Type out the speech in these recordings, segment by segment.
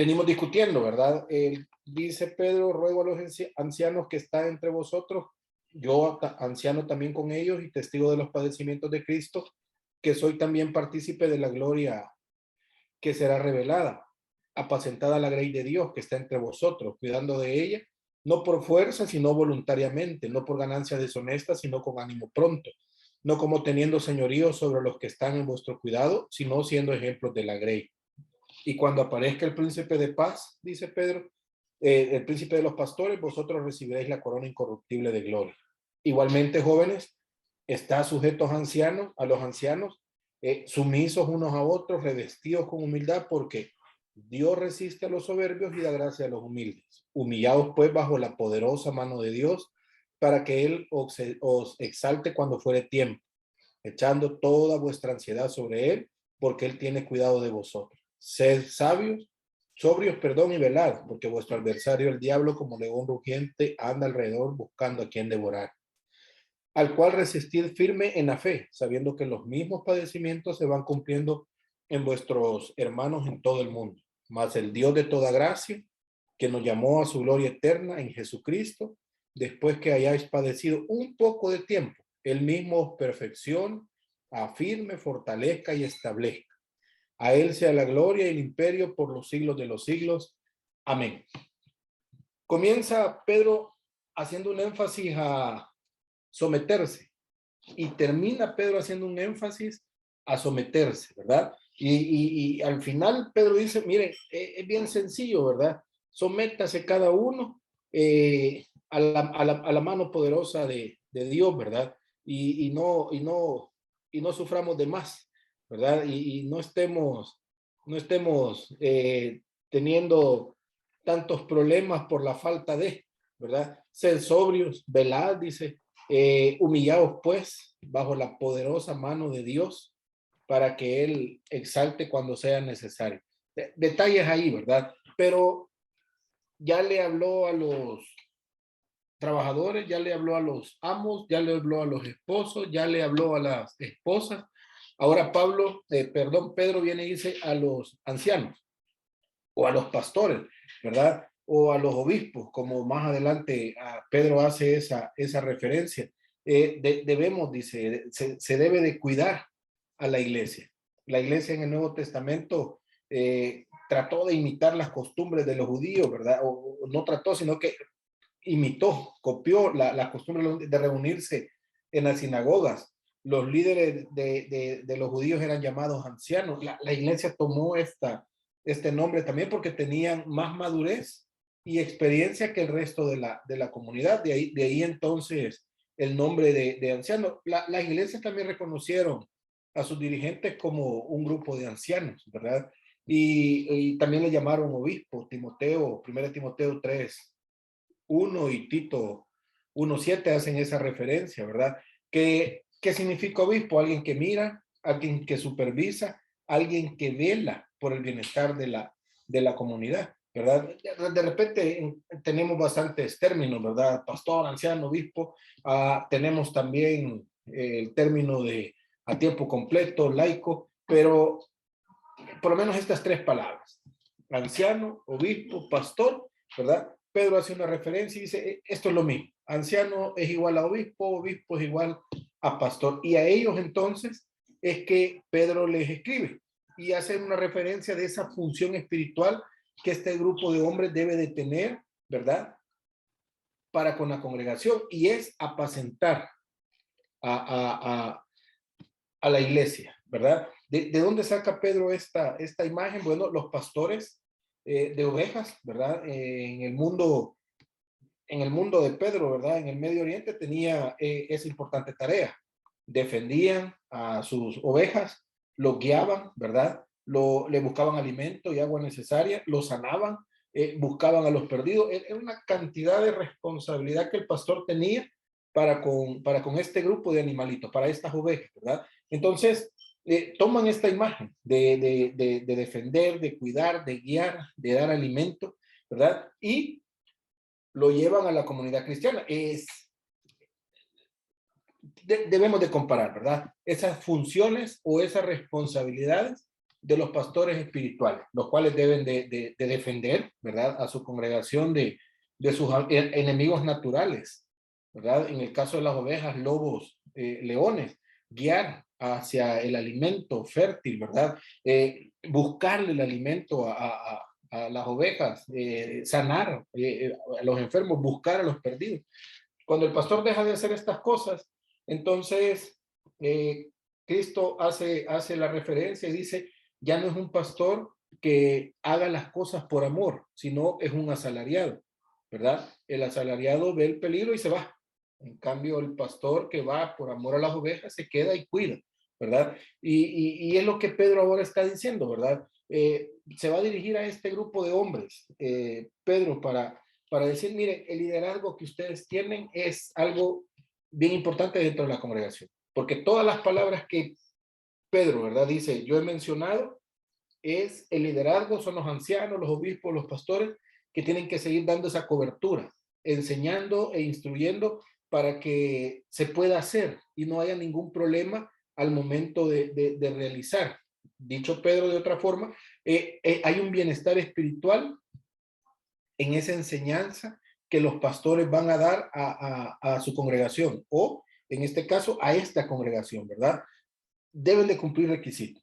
venimos discutiendo, ¿verdad? Dice Pedro, ruego a los ancianos que están entre vosotros, yo anciano también con ellos y testigo de los padecimientos de Cristo, que soy también partícipe de la gloria que será revelada, apacentada la grey de Dios que está entre vosotros, cuidando de ella, no por fuerza, sino voluntariamente, no por ganancia deshonesta, sino con ánimo pronto, no como teniendo señorío sobre los que están en vuestro cuidado, sino siendo ejemplos de la grey. Y cuando aparezca el príncipe de paz, dice Pedro, el príncipe de los pastores, vosotros recibiréis la corona incorruptible de gloria. Igualmente, jóvenes, está sujetos ancianos, a los ancianos, sumisos unos a otros, revestidos con humildad, porque Dios resiste a los soberbios y da gracia a los humildes. Humillados pues bajo la poderosa mano de Dios, para que Él os exalte cuando fuere tiempo, echando toda vuestra ansiedad sobre Él, porque Él tiene cuidado de vosotros. Sed sabios, sobrios, perdón, y velad, porque vuestro adversario, el diablo, como león rugiente, anda alrededor buscando a quien devorar. Al cual resistid firme en la fe, sabiendo que los mismos padecimientos se van cumpliendo en vuestros hermanos en todo el mundo. Mas el Dios de toda gracia, que nos llamó a su gloria eterna en Jesucristo, después que hayáis padecido un poco de tiempo, Él mismo os perfeccione, afirme, fortalezca y establezca. A Él sea la gloria y el imperio por los siglos de los siglos. Amén. Comienza Pedro haciendo un énfasis a someterse y termina Pedro haciendo un énfasis a someterse, ¿verdad? Y al final Pedro dice, mire, es bien sencillo, ¿verdad? Sométase cada uno a la mano poderosa de Dios, ¿verdad? Y no suframos de más, ¿verdad? Y no estemos teniendo tantos problemas por la falta de, ¿verdad? Sed sobrios, velad, dice, humillaos pues bajo la poderosa mano de Dios para que Él exalte cuando sea necesario. Detalles ahí, ¿verdad? Pero ya le habló a los trabajadores, ya le habló a los amos, ya le habló a los esposos, ya le habló a las esposas. Ahora Pedro viene y dice a los ancianos o a los pastores, ¿verdad? O a los obispos, como más adelante Pedro hace esa referencia. Debemos, dice, se debe de cuidar a la iglesia. La iglesia en el Nuevo Testamento trató de imitar las costumbres de los judíos, ¿verdad? O no trató, sino que imitó, copió la costumbre de reunirse en las sinagogas. Los líderes de los judíos eran llamados ancianos. La iglesia tomó este nombre también porque tenían más madurez y experiencia que el resto de la comunidad. De ahí entonces el nombre de ancianos. Las iglesias también reconocieron a sus dirigentes como un grupo de ancianos, ¿verdad? Y también le llamaron obispo. Timoteo, 1 Timoteo 3:1 y Tito 1:7 hacen esa referencia, ¿verdad? ¿Qué significa obispo? Alguien que mira, alguien que supervisa, alguien que vela por el bienestar de la comunidad, ¿verdad? De repente tenemos bastantes términos, ¿verdad? Pastor, anciano, obispo. Tenemos también el término de a tiempo completo, laico, pero por lo menos estas tres palabras: anciano, obispo, pastor, ¿verdad? Pedro hace una referencia y dice, esto es lo mismo. Anciano es igual a obispo, obispo es igual a pastor. Y a ellos entonces es que Pedro les escribe y hace una referencia de esa función espiritual que este grupo de hombres debe de tener, ¿verdad? Para con la congregación, y es apacentar a, a, a la iglesia, ¿verdad? ¿De dónde saca Pedro esta imagen? Bueno, los pastores de ovejas, ¿verdad? En el mundo de Pedro, ¿verdad? En el Medio Oriente tenía esa importante tarea. Defendían a sus ovejas, los guiaban, ¿verdad? Le buscaban alimento y agua necesaria, los sanaban, buscaban a los perdidos. Era una cantidad de responsabilidad que el pastor tenía para con este grupo de animalitos, para estas ovejas, ¿verdad? Entonces, toman esta imagen de defender, de cuidar, de guiar, de dar alimento, ¿verdad? Y lo llevan a la comunidad cristiana. Debemos de comparar, ¿verdad? Esas funciones o esas responsabilidades de los pastores espirituales, los cuales deben de defender, ¿verdad?, a su congregación de sus enemigos naturales, ¿verdad? En el caso de las ovejas, lobos, leones, guiar hacia el alimento fértil, ¿verdad? Buscarle el alimento a las ovejas, sanar a los enfermos, buscar a los perdidos. Cuando el pastor deja de hacer estas cosas, entonces Cristo hace la referencia y dice, ya no es un pastor que haga las cosas por amor, sino es un asalariado, ¿verdad? El asalariado ve el peligro y se va. En cambio, el pastor que va por amor a las ovejas se queda y cuida, ¿verdad? Y es lo que Pedro ahora está diciendo, ¿verdad? Se va a dirigir a este grupo de hombres, Pedro, para decir, miren, el liderazgo que ustedes tienen es algo bien importante dentro de la congregación, porque todas las palabras que Pedro, ¿verdad?, dice, yo he mencionado, es el liderazgo, son los ancianos, los obispos, los pastores, que tienen que seguir dando esa cobertura, enseñando e instruyendo para que se pueda hacer y no haya ningún problema al momento de realizar. Dicho Pedro de otra forma, hay un bienestar espiritual en esa enseñanza que los pastores van a dar a su congregación o, en este caso, a esta congregación, ¿verdad? Deben de cumplir requisitos.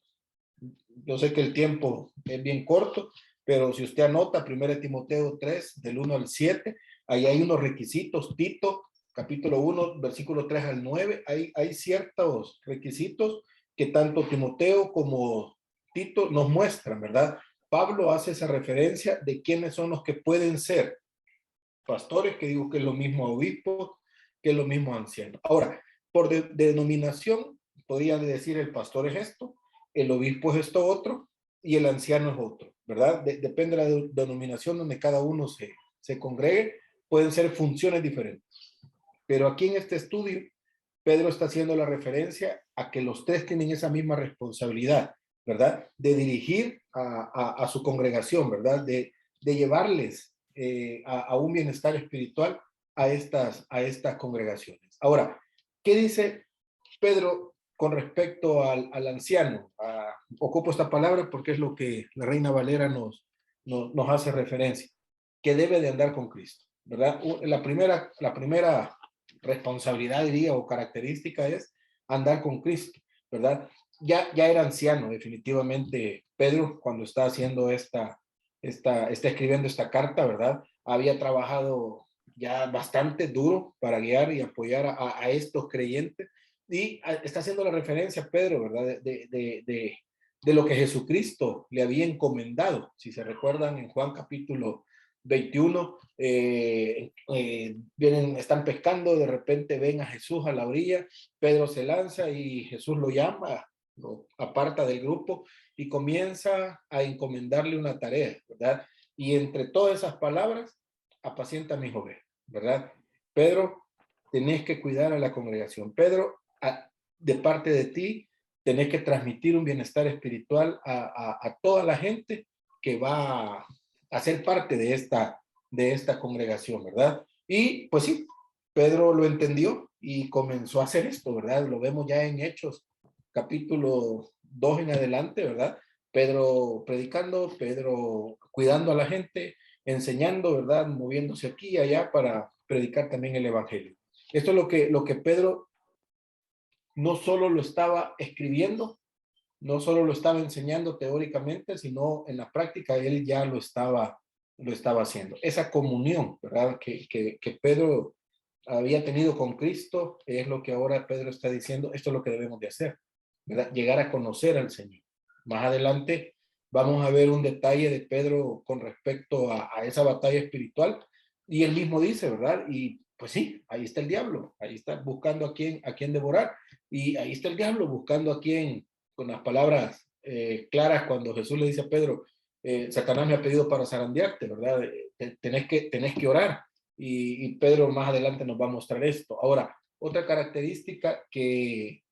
Yo sé que el tiempo es bien corto, pero si usted anota 1 Timoteo 3, del 1 al 7, ahí hay unos requisitos. Tito, capítulo 1, versículo 3 al 9, hay ciertos requisitos que tanto Timoteo como Tito nos muestran, ¿verdad? Pablo hace esa referencia de quiénes son los que pueden ser pastores, que digo que es lo mismo obispos, que es lo mismo ancianos. Ahora, por denominación, podrían decir el pastor es esto, el obispo es esto otro, y el anciano es otro, ¿verdad? Depende de la denominación donde cada uno se congregue, pueden ser funciones diferentes. Pero aquí en este estudio, Pedro está haciendo la referencia a que los tres tienen esa misma responsabilidad, ¿verdad? De dirigir a su congregación, ¿verdad? De llevarles a un bienestar espiritual a estas congregaciones. Ahora, ¿qué dice Pedro con respecto al anciano? Ocupo esta palabra porque es lo que la Reina Valera nos hace referencia, que debe de andar con Cristo, ¿verdad? La primera responsabilidad, diría, o característica es andar con Cristo, ¿verdad? Ya era anciano, definitivamente, Pedro, cuando está haciendo está escribiendo esta carta, ¿verdad? Había trabajado ya bastante duro para guiar y apoyar a estos creyentes y está haciendo la referencia, Pedro, ¿verdad? De lo que Jesucristo le había encomendado. Si se recuerdan, en Juan capítulo 21, están pescando, de repente ven a Jesús a la orilla, Pedro se lanza y Jesús lo llama, lo aparta del grupo y comienza a encomendarle una tarea, ¿verdad? Y entre todas esas palabras, apacienta mis ovejas, ¿verdad? Pedro, tenés que cuidar a la congregación. Pedro, de parte de ti, tenés que transmitir un bienestar espiritual a toda la gente que va a ser parte de esta congregación, ¿verdad? Y pues sí, Pedro lo entendió y comenzó a hacer esto, ¿verdad? Lo vemos ya en Hechos, capítulo 2 en adelante, ¿verdad? Pedro predicando, Pedro cuidando a la gente, enseñando, ¿verdad? Moviéndose aquí y allá para predicar también el evangelio. Esto es lo que Pedro no solo lo estaba escribiendo, no solo lo estaba enseñando teóricamente, sino en la práctica él ya lo estaba haciendo. Esa comunión, ¿verdad? Que Pedro había tenido con Cristo es lo que ahora Pedro está diciendo, esto es lo que debemos de hacer, ¿verdad? Llegar a conocer al Señor. Más adelante vamos a ver un detalle de Pedro con respecto a esa batalla espiritual y él mismo dice, ¿verdad? Y pues sí, ahí está el diablo, ahí está buscando a quién devorar y ahí está el diablo buscando a quién, con las palabras claras cuando Jesús le dice a Pedro, Satanás me ha pedido para zarandearte, ¿verdad? Tenés que orar. Y Pedro más adelante nos va a mostrar esto. Ahora, otra característica que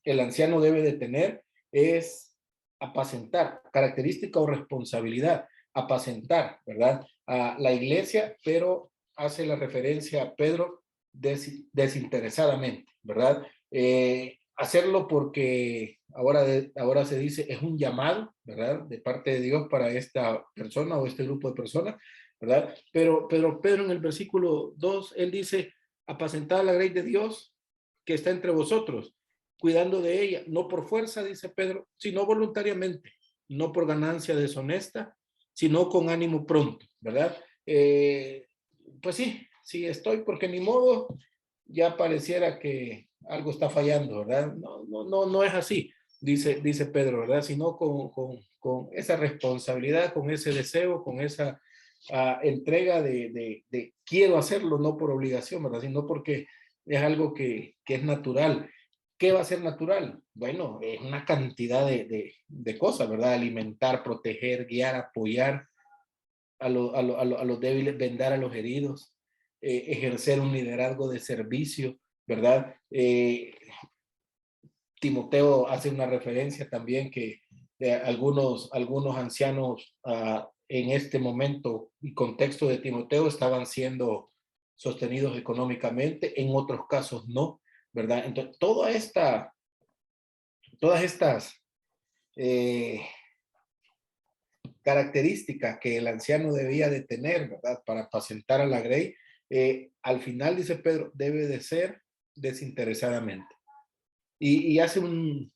el anciano debe de tener es apacentar, característica o responsabilidad, apacentar, ¿verdad? A la iglesia, pero hace la referencia a Pedro desinteresadamente, ¿verdad? Hacerlo porque ahora se dice, es un llamado, ¿verdad? De parte de Dios para esta persona o este grupo de personas, ¿verdad? Pero Pedro en el versículo 2, él dice, apacentad la grey de Dios que está entre vosotros, cuidando de ella, no por fuerza, dice Pedro, sino voluntariamente, no por ganancia deshonesta, sino con ánimo pronto, ¿verdad? Pues sí estoy, porque ni modo, ya pareciera que algo está fallando, ¿verdad? No es así, dice Pedro, ¿verdad? Sino con esa responsabilidad, con ese deseo, con esa entrega de quiero hacerlo, no por obligación, ¿verdad? Sino porque es algo que es natural. ¿Qué va a ser natural? Bueno, es una cantidad de cosas, ¿verdad? Alimentar, proteger, guiar, apoyar a los débiles, vendar a los heridos, ejercer un liderazgo de servicio, ¿verdad? Timoteo hace una referencia también que algunos ancianos en este momento y contexto de Timoteo estaban siendo sostenidos económicamente, en otros casos no, ¿verdad? Entonces, todas estas eh, características que el anciano debía de tener, ¿verdad? Para apacentar a la grey, al final, dice Pedro, debe de ser desinteresadamente. Y hace un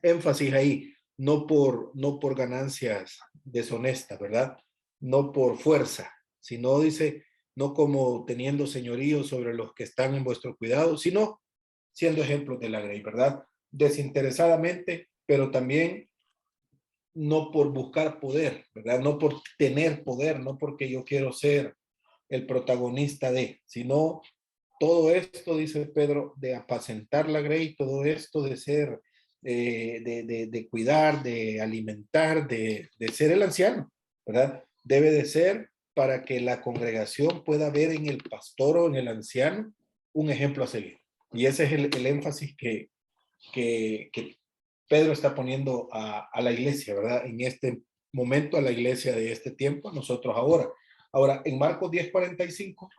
énfasis ahí, no por ganancias deshonestas, ¿verdad? No por fuerza, sino dice, no como teniendo señorío sobre los que están en vuestro cuidado, sino siendo ejemplos de la grey, ¿verdad? Desinteresadamente, pero también no por buscar poder, ¿verdad? No por tener poder, no porque yo quiero ser el protagonista sino todo esto, dice Pedro, de apacentar la grey, todo esto de ser, de cuidar, de alimentar, de ser el anciano, ¿verdad? Debe de ser para que la congregación pueda ver en el pastor o en el anciano un ejemplo a seguir. Y ese es el énfasis que Pedro está poniendo a la iglesia, ¿verdad? En este momento, a la iglesia de este tiempo, a nosotros ahora. Ahora, en Marcos 10:45,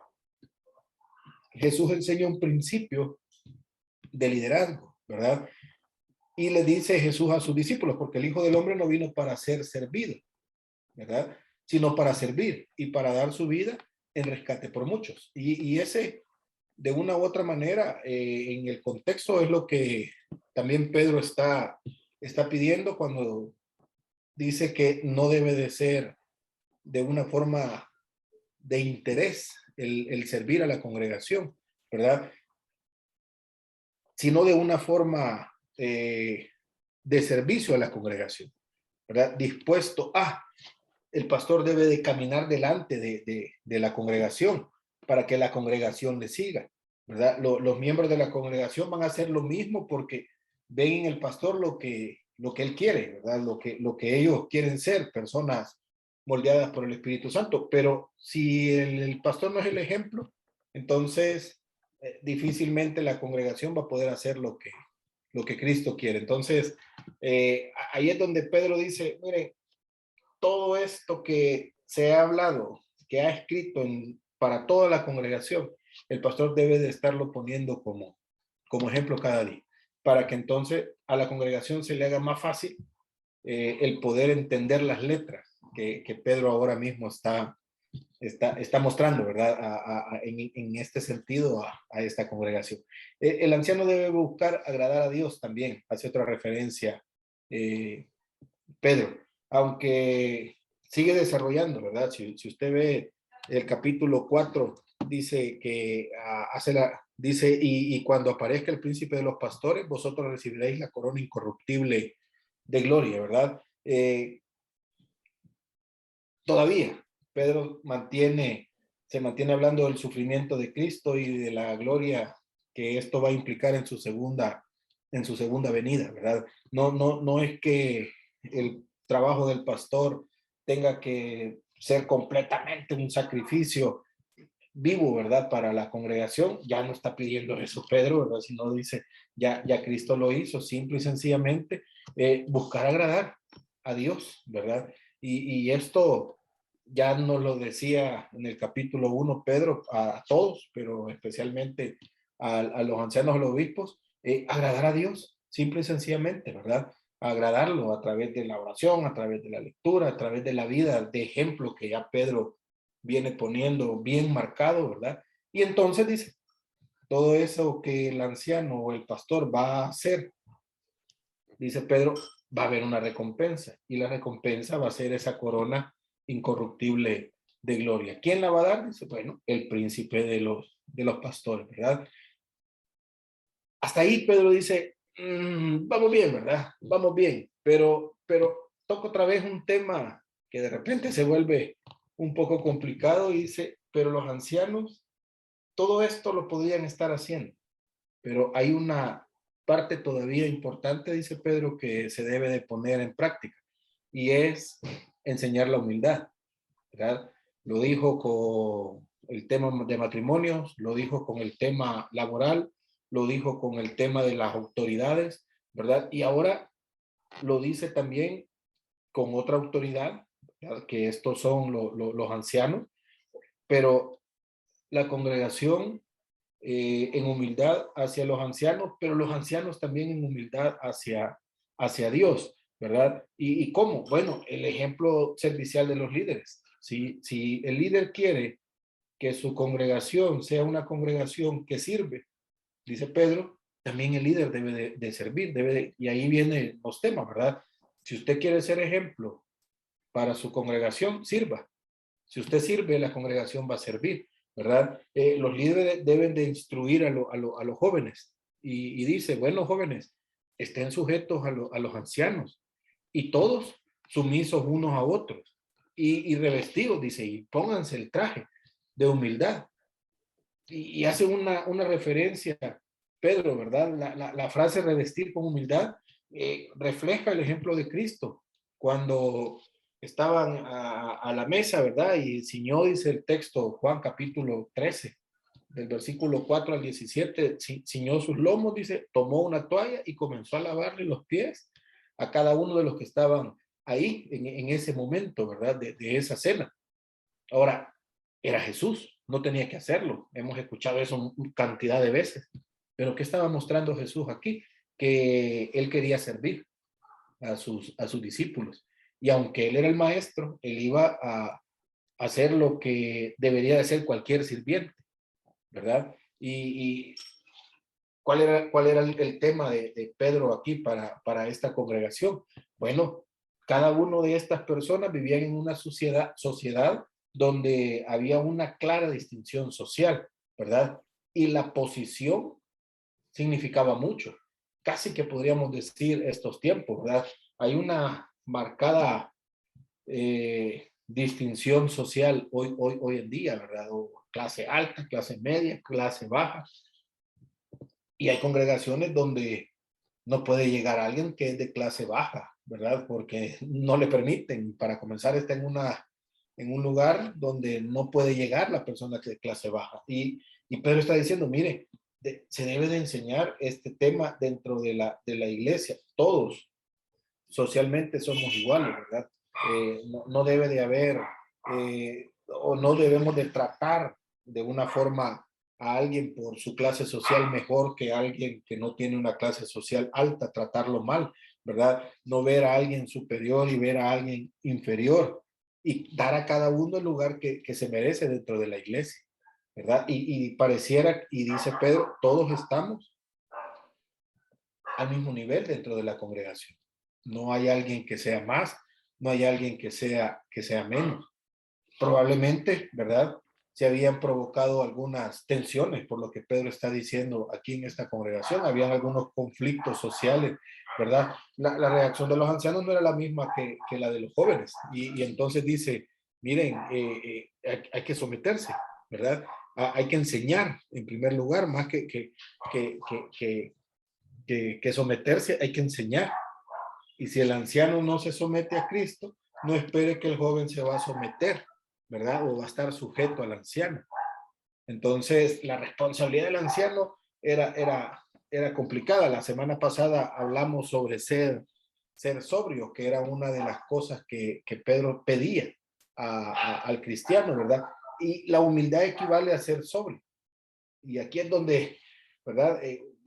Jesús enseña un principio de liderazgo, ¿verdad? Y le dice Jesús a sus discípulos, porque el Hijo del Hombre no vino para ser servido, ¿verdad? Sino para servir y para dar su vida en rescate por muchos. Y ese, de una u otra manera, en el contexto es lo que también Pedro está pidiendo cuando dice que no debe de ser de una forma de interés el servir a la congregación, ¿verdad? Sino de una forma de servicio a la congregación, ¿verdad? Dispuesto el pastor debe de caminar delante de la congregación para que la congregación le siga, ¿verdad? Los miembros de la congregación van a hacer lo mismo porque ven en el pastor lo que él quiere, ¿verdad? Lo que ellos quieren ser, personas moldeadas por el Espíritu Santo. Pero si el pastor no es el ejemplo, entonces difícilmente la congregación va a poder hacer lo que Cristo quiere. Entonces, ahí es donde Pedro dice, mire, todo esto que se ha hablado, que ha escrito para toda la congregación, el pastor debe de estarlo poniendo como ejemplo cada día, para que entonces a la congregación se le haga más fácil el poder entender las letras que Pedro ahora mismo está mostrando, ¿verdad? En este sentido a esta congregación. El anciano debe buscar agradar a Dios también, hace otra referencia Pedro, aunque sigue desarrollando, ¿verdad? Si usted ve el capítulo 4, dice que dice, y cuando aparezca el príncipe de los pastores, vosotros recibiréis la corona incorruptible de gloria, ¿verdad? Todavía Pedro se mantiene hablando del sufrimiento de Cristo y de la gloria que esto va a implicar en su segunda venida, ¿verdad? No es que el trabajo del pastor tenga que ser completamente un sacrificio vivo, ¿verdad? Para la congregación, ya no está pidiendo eso Pedro, ¿verdad? Sino dice, ya Cristo lo hizo, simple y sencillamente, buscar agradar a Dios, ¿verdad? Y esto ya nos lo decía en el capítulo 1 Pedro a todos, pero especialmente a los ancianos, a los obispos, agradar a Dios, simple y sencillamente, ¿verdad? Agradarlo a través de la oración, a través de la lectura, a través de la vida, de ejemplo que ya Pedro viene poniendo bien marcado, ¿verdad? Y entonces dice, todo eso que el anciano o el pastor va a hacer, dice Pedro, va a haber una recompensa y la recompensa va a ser esa corona incorruptible de gloria. ¿Quién la va a dar? Dice, bueno, el príncipe de los pastores, ¿verdad? Hasta ahí Pedro dice, vamos bien, ¿verdad? Vamos bien, pero toco otra vez un tema que de repente se vuelve un poco complicado y dice, pero los ancianos, todo esto lo podrían estar haciendo, pero hay una parte todavía importante, dice Pedro, que se debe de poner en práctica y es enseñar la humildad, ¿verdad? Lo dijo con el tema de matrimonios, lo dijo con el tema laboral, lo dijo con el tema de las autoridades, ¿verdad? Y ahora lo dice también con otra autoridad, ¿verdad? Que estos son los ancianos, pero la congregación en humildad hacia los ancianos, pero los ancianos también en humildad hacia Dios, ¿verdad? ¿Y cómo? Bueno, el ejemplo servicial de los líderes. Si el líder quiere que su congregación sea una congregación que sirve, dice Pedro, también el líder debe de servir, y ahí vienen los temas, ¿verdad? Si usted quiere ser ejemplo para su congregación, sirva. Si usted sirve, la congregación va a servir, ¿verdad? Los líderes deben de instruir a los jóvenes y dice, bueno, jóvenes, estén sujetos a los ancianos y todos sumisos unos a otros y revestidos, dice, y pónganse el traje de humildad. Y hace una referencia, Pedro, ¿verdad? La frase revestir con humildad refleja el ejemplo de Cristo cuando estaban a la mesa, ¿verdad? Y ciñó, dice el texto, Juan capítulo 13, del versículo 4 al 17, ciñó sus lomos, dice, tomó una toalla y comenzó a lavarle los pies a cada uno de los que estaban ahí en ese momento, ¿verdad? De esa cena. Ahora, era Jesús, no tenía que hacerlo. Hemos escuchado eso cantidad de veces. Pero ¿qué estaba mostrando Jesús aquí? Que él quería servir a sus discípulos. Y aunque él era el maestro, él iba a hacer lo que debería de hacer cualquier sirviente, ¿verdad? Y ¿cuál era el tema de Pedro aquí para esta congregación? Bueno, cada uno de estas personas vivían en una sociedad donde había una clara distinción social, ¿verdad? Y la posición significaba mucho. Casi que podríamos decir estos tiempos, ¿verdad? Hay una marcada distinción social hoy en día, ¿verdad? O clase alta, clase media, clase baja. Y hay congregaciones donde no puede llegar alguien que es de clase baja, ¿verdad? Porque no le permiten. Para comenzar, está en un lugar donde no puede llegar la persona que es de clase baja. Y Pedro está diciendo, mire, se debe de enseñar este tema dentro de la iglesia. Todos socialmente somos iguales, ¿verdad? No debe de haber, o no debemos de tratar de una forma a alguien por su clase social mejor que a alguien que no tiene una clase social alta, tratarlo mal, ¿verdad? No ver a alguien superior y ver a alguien inferior y dar a cada uno el lugar que se merece dentro de la iglesia, ¿verdad? Y pareciera, y dice Pedro, todos estamos al mismo nivel dentro de la congregación. No hay alguien que sea más, no hay alguien que sea menos. Probablemente, ¿verdad? Se habían provocado algunas tensiones por lo que Pedro está diciendo aquí en esta congregación. Habían algunos conflictos sociales, ¿verdad? La reacción de los ancianos no era la misma que la de los jóvenes. Y entonces dice, miren, hay que someterse, ¿verdad? Hay que enseñar en primer lugar, más que, que, que someterse, hay que enseñar. Y si el anciano no se somete a Cristo, no espere que el joven se va a someter, ¿verdad? O va a estar sujeto al anciano. Entonces, la responsabilidad del anciano era complicada. La semana pasada hablamos sobre ser sobrio, que era una de las cosas que Pedro pedía al cristiano, ¿verdad? Y la humildad equivale a ser sobrio. Y aquí es donde, ¿verdad?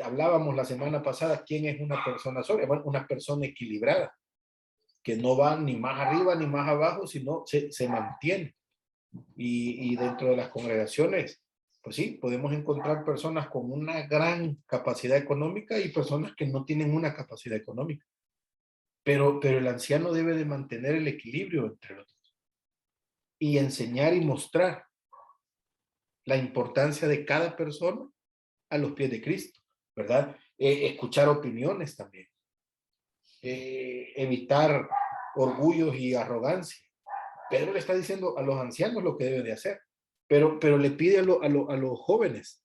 hablábamos la semana pasada, ¿quién es una persona sobria? Bueno, una persona equilibrada, que no va ni más arriba ni más abajo, sino se mantiene. Y dentro de las congregaciones, pues sí, podemos encontrar personas con una gran capacidad económica y personas que no tienen una capacidad económica. Pero el anciano debe de mantener el equilibrio entre los dos y enseñar y mostrar la importancia de cada persona a los pies de Cristo, ¿verdad? Escuchar opiniones también, evitar orgullos y arrogancia. Pedro le está diciendo a los ancianos lo que debe de hacer, pero le pide a los jóvenes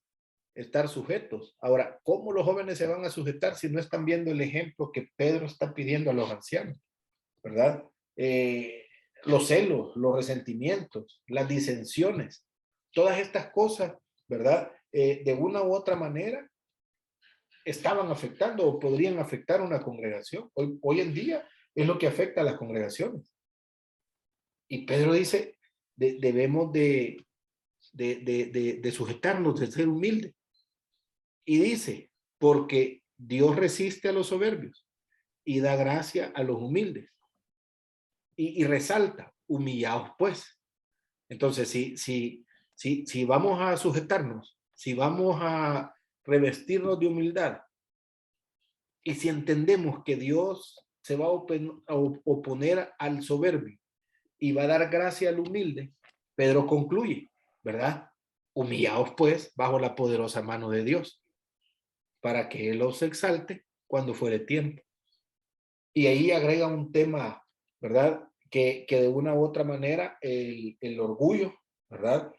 estar sujetos. Ahora, ¿cómo los jóvenes se van a sujetar si no están viendo el ejemplo que Pedro está pidiendo a los ancianos? ¿Verdad? Los celos, los resentimientos, las disensiones, todas estas cosas, ¿verdad? De una u otra manera estaban afectando o podrían afectar a una congregación. Hoy en día es lo que afecta a las congregaciones. Y Pedro dice, debemos de sujetarnos, de ser humildes. Y dice, porque Dios resiste a los soberbios y da gracia a los humildes. Y resalta, humillaos pues. Entonces, si vamos a sujetarnos, si vamos a revestirnos de humildad, y si entendemos que Dios se va a oponer al soberbio y va a dar gracia al humilde, Pedro concluye, ¿verdad? Humillaos pues bajo la poderosa mano de Dios, para que Él os exalte cuando fuere tiempo. Y ahí agrega un tema, ¿verdad? Que de una u otra manera el orgullo, ¿verdad?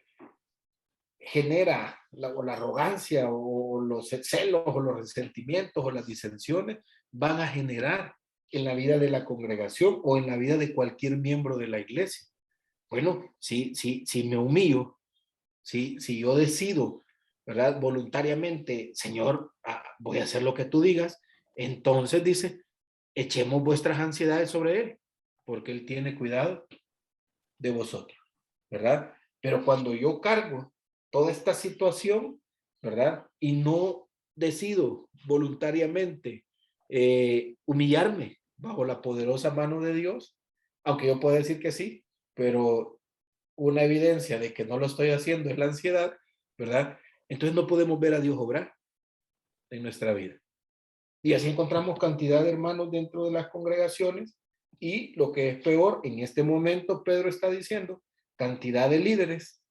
Genera la arrogancia o los celos o los resentimientos o las disensiones van a generar en la vida de la congregación o en la vida de cualquier miembro de la iglesia. Bueno, si me humillo, si yo decido, ¿verdad? Voluntariamente, Señor, voy a hacer lo que tú digas, entonces dice, echemos vuestras ansiedades sobre Él, porque Él tiene cuidado de vosotros, ¿verdad? Pero cuando yo cargo toda esta situación, ¿verdad? Y no decido voluntariamente humillarme bajo la poderosa mano de Dios, aunque yo pueda decir que sí, pero una evidencia de que no lo estoy haciendo es la ansiedad, ¿verdad? Entonces no podemos ver a Dios obrar en nuestra vida. Y así encontramos cantidad de hermanos dentro de las congregaciones y lo que es peor, en este momento Pedro está diciendo, cantidad de líderes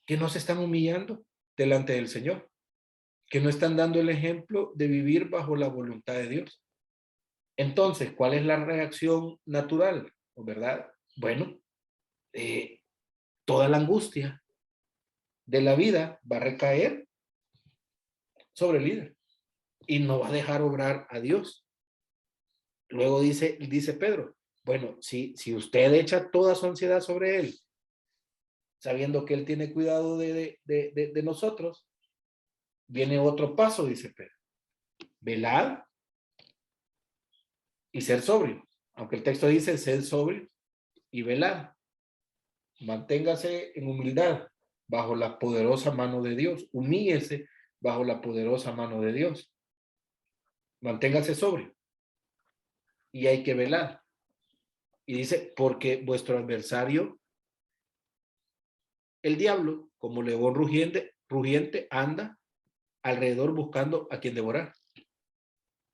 que no se están humillando delante del Señor, que no están dando el ejemplo de vivir bajo la voluntad de Dios. Entonces, ¿cuál es la reacción natural? ¿Verdad? Bueno, toda la angustia de la vida va a recaer sobre el líder y no va a dejar obrar a Dios. Luego dice Pedro, bueno, si usted echa toda su ansiedad sobre él, sabiendo que él tiene cuidado de nosotros, viene otro paso, dice Pedro. Velad y ser sobrio. Aunque el texto dice ser sobrio y velad. Manténgase en humildad bajo la poderosa mano de Dios. Humíllese bajo la poderosa mano de Dios. Manténgase sobrio. Y hay que velar. Y dice, porque vuestro adversario, el diablo, como león rugiente, anda alrededor buscando a quien devorar.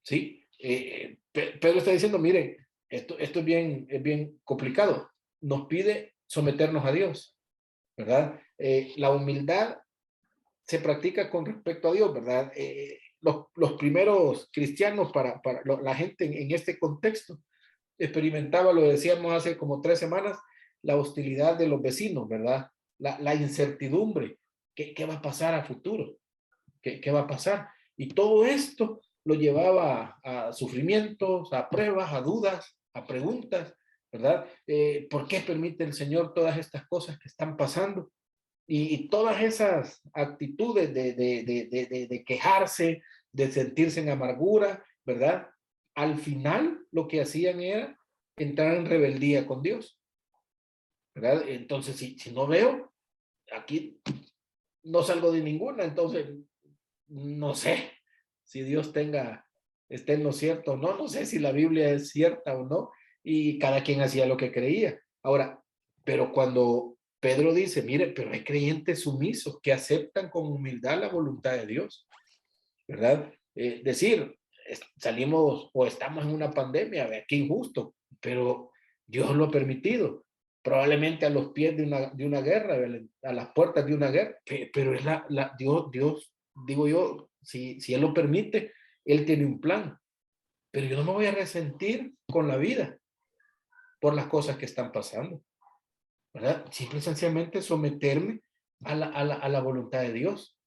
¿Sí? Pedro está diciendo, miren, esto es bien complicado. Nos pide someternos a Dios, ¿verdad? La humildad se practica con respecto a Dios, ¿verdad? Los primeros cristianos, para la gente en este contexto, experimentaba, lo decíamos hace como 3 semanas, la hostilidad de los vecinos, ¿verdad? La incertidumbre. ¿Qué va a pasar a futuro? ¿Qué va a pasar? Y todo esto lo llevaba a sufrimientos, a pruebas, a dudas, a preguntas, ¿verdad? ¿Por qué permite el Señor todas estas cosas que están pasando? Y todas esas actitudes de quejarse, de sentirse en amargura, ¿verdad? Al final lo que hacían era entrar en rebeldía con Dios, ¿verdad? Entonces, si no veo, aquí no salgo de ninguna, entonces no sé si Dios esté en lo cierto o no, no sé si la Biblia es cierta o no, y cada quien hacía lo que creía. Ahora, pero cuando Pedro dice, mire, pero hay creyentes sumisos que aceptan con humildad la voluntad de Dios, ¿verdad? Decir, salimos o estamos en una pandemia, qué injusto, pero Dios lo ha permitido. Probablemente a los pies de una guerra, a las puertas de una guerra, pero es Dios, digo yo, si Él lo permite, Él tiene un plan. Pero yo no me voy a resentir con la vida por las cosas que están pasando, ¿verdad? Simple y sencillamente someterme a la voluntad de Dios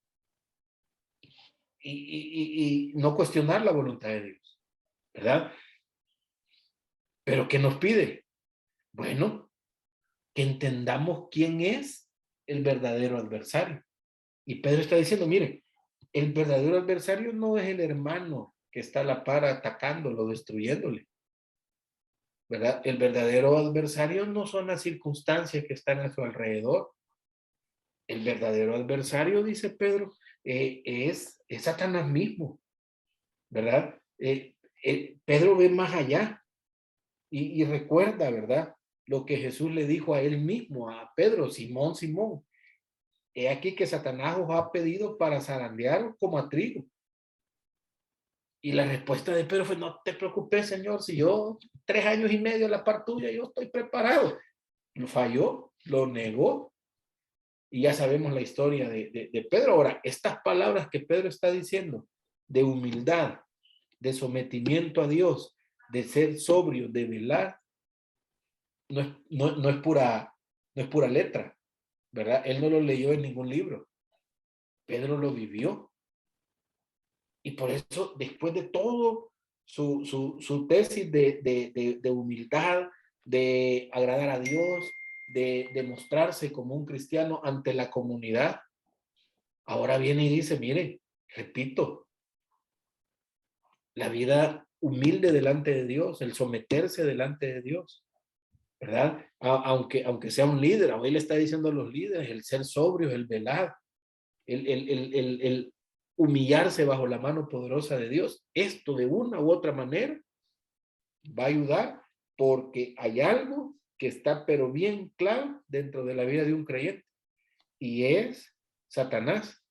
y no cuestionar la voluntad de Dios, ¿verdad? Pero ¿qué nos pide? Bueno, que entendamos quién es el verdadero adversario. Y Pedro está diciendo, mire, el verdadero adversario no es el hermano que está a la par atacándolo, destruyéndole, ¿verdad? El verdadero adversario no son las circunstancias que están a su alrededor. El verdadero adversario, dice Pedro, es Satanás mismo, ¿verdad? Pedro ve más allá y recuerda, ¿verdad? Lo que Jesús le dijo a él mismo, a Pedro, Simón, Simón. He aquí que Satanás os ha pedido para zarandear como a trigo. Y la respuesta de Pedro fue, no te preocupes, Señor, si yo 3 años y medio a la par tuya, yo estoy preparado. Lo falló, lo negó, y ya sabemos la historia de Pedro. Ahora, estas palabras que Pedro está diciendo, de humildad, de sometimiento a Dios, de ser sobrio, de velar, no es pura letra, ¿verdad? Él no lo leyó en ningún libro. Pedro lo vivió. Y por eso, después de todo su tesis de humildad, de agradar a Dios, de mostrarse como un cristiano ante la comunidad, ahora viene y dice, mire, repito, la vida humilde delante de Dios, el someterse delante de Dios, ¿verdad? Aunque sea un líder, hoy le está diciendo a los líderes, el ser sobrios, el velar, el humillarse bajo la mano poderosa de Dios, esto de una u otra manera va a ayudar porque hay algo que está pero bien claro dentro de la vida de un creyente y es Satanás,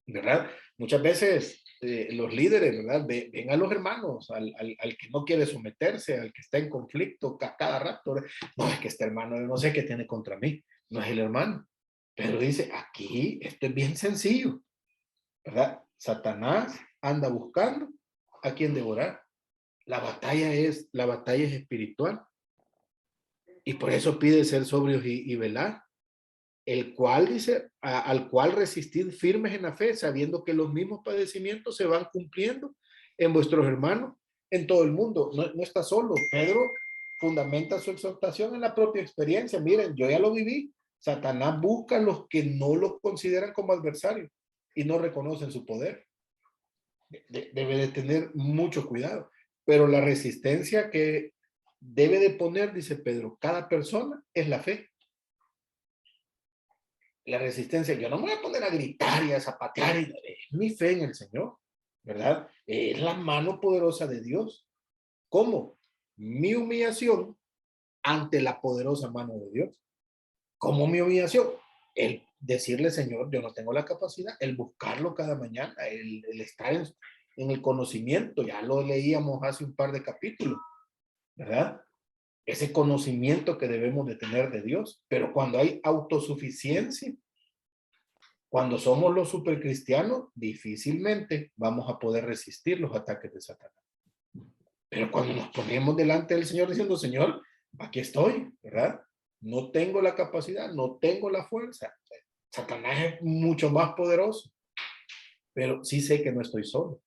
¿verdad? Muchas veces los líderes, ¿verdad? Ven a los hermanos, al que no quiere someterse, al que está en conflicto cada rato. No, es que este hermano, yo no sé qué tiene contra mí, no es el hermano. Pero dice, aquí esto es bien sencillo, ¿verdad? Satanás anda buscando a quien devorar. La batalla es espiritual y por eso pide ser sobrios y velar, el cual dice, al cual resistid firmes en la fe, sabiendo que los mismos padecimientos se van cumpliendo en vuestros hermanos en todo el mundo. No está solo. Pedro fundamenta su exhortación en la propia experiencia. Miren, yo ya lo viví. Satanás busca a los que no lo consideran como adversarios y no reconocen su poder. Debe de tener mucho cuidado. Pero la resistencia que debe de poner, dice Pedro, cada persona es la fe. La resistencia, yo no me voy a poner a gritar y a zapatear, es mi fe en el Señor, ¿verdad? Es la mano poderosa de Dios. ¿Cómo? Mi humillación ante la poderosa mano de Dios. ¿Cómo mi humillación? El decirle, Señor, yo no tengo la capacidad, el buscarlo cada mañana, el estar en el conocimiento, ya lo leíamos hace un par de capítulos, ¿verdad? Ese conocimiento que debemos de tener de Dios, pero cuando hay autosuficiencia, cuando somos los supercristianos, difícilmente vamos a poder resistir los ataques de Satanás. Pero cuando nos ponemos delante del Señor diciendo, Señor, aquí estoy, ¿verdad? No tengo la capacidad, no tengo la fuerza. Satanás es mucho más poderoso, pero sí sé que no estoy solo.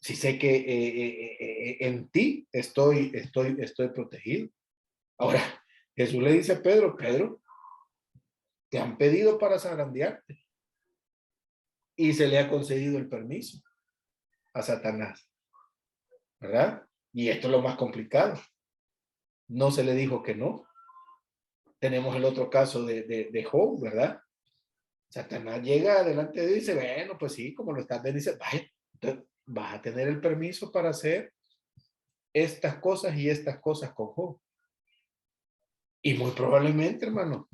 Sí sé que en ti estoy protegido. Ahora, Jesús le dice a Pedro, Pedro, te han pedido para zarandearte y se le ha concedido el permiso a Satanás, ¿verdad? Y esto es lo más complicado. No se le dijo que no. Tenemos el otro caso de Job, ¿verdad? Satanás llega delante de Dios y dice, bueno, pues sí, como lo estás viendo, dice, vaya, vas a tener el permiso para hacer estas cosas y estas cosas con Job. Y muy probablemente, hermano,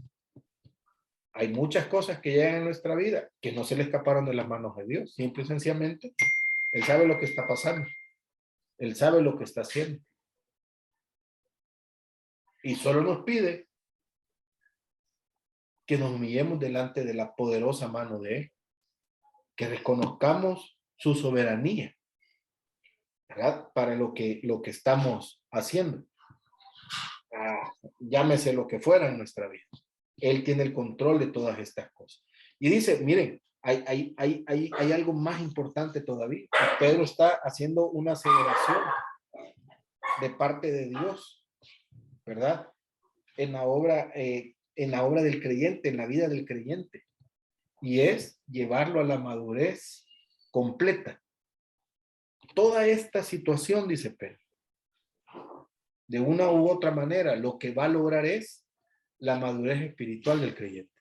hay muchas cosas que llegan en nuestra vida que no se le escaparon de las manos de Dios. Simple y sencillamente, Él sabe lo que está pasando. Él sabe lo que está haciendo. Y solo nos pide que nos humillemos delante de la poderosa mano de Él. Que reconozcamos su soberanía, ¿verdad? Para lo que estamos haciendo. Llámese lo que fuera en nuestra vida. Él tiene el control de todas estas cosas. Y dice, miren, hay algo más importante todavía. Pedro está haciendo una aceleración de parte de Dios, ¿verdad? En la obra del creyente, en la vida del creyente. Y es llevarlo a la madurez completa. Toda esta situación, dice Pedro, de una u otra manera, lo que va a lograr es la madurez espiritual del creyente.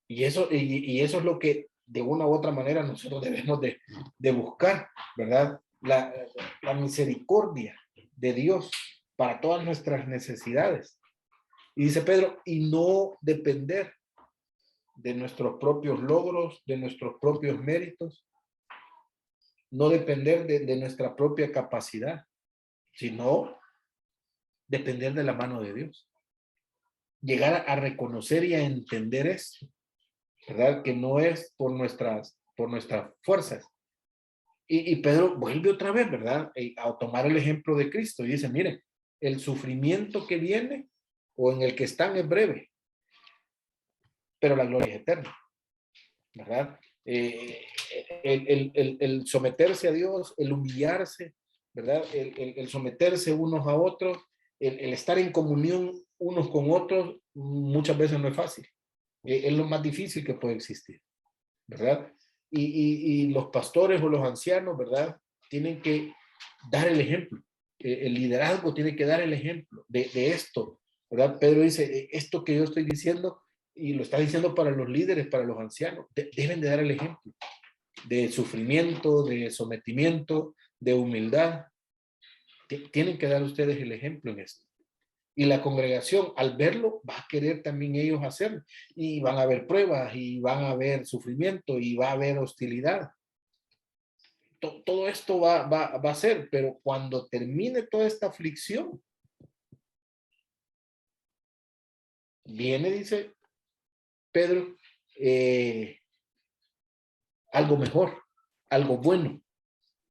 Y eso es lo que de una u otra manera nosotros debemos de buscar, ¿verdad? La misericordia de Dios para todas nuestras necesidades. Y dice Pedro, y no depender de nuestros propios logros, de nuestros propios méritos, no depender de nuestra propia capacidad, sino depender de la mano de Dios. Llegar a reconocer y a entender esto, ¿verdad? Que no es por nuestras fuerzas. Y Pedro vuelve otra vez, ¿verdad? A tomar el ejemplo de Cristo y dice, miren, el sufrimiento que viene o en el que están es breve, pero la gloria es eterna, ¿verdad? El someterse a Dios, el humillarse, ¿verdad? El someterse unos a otros, el estar en comunión unos con otros, muchas veces no es fácil. Es lo más difícil que puede existir, ¿verdad? Y los pastores o los ancianos, ¿verdad? Tienen que dar el ejemplo. El liderazgo tiene que dar el ejemplo de esto, ¿verdad? Pedro dice, esto que yo estoy diciendo, y lo está diciendo para los líderes, para los ancianos, deben de dar el ejemplo de sufrimiento, de sometimiento, de humildad. Tienen que dar ustedes el ejemplo en esto. Y la congregación, al verlo, va a querer también ellos hacerlo. Y van a haber pruebas, y van a haber sufrimiento, y va a haber hostilidad. Todo esto va a ser, pero cuando termine toda esta aflicción, viene, dice Pedro, algo mejor, algo bueno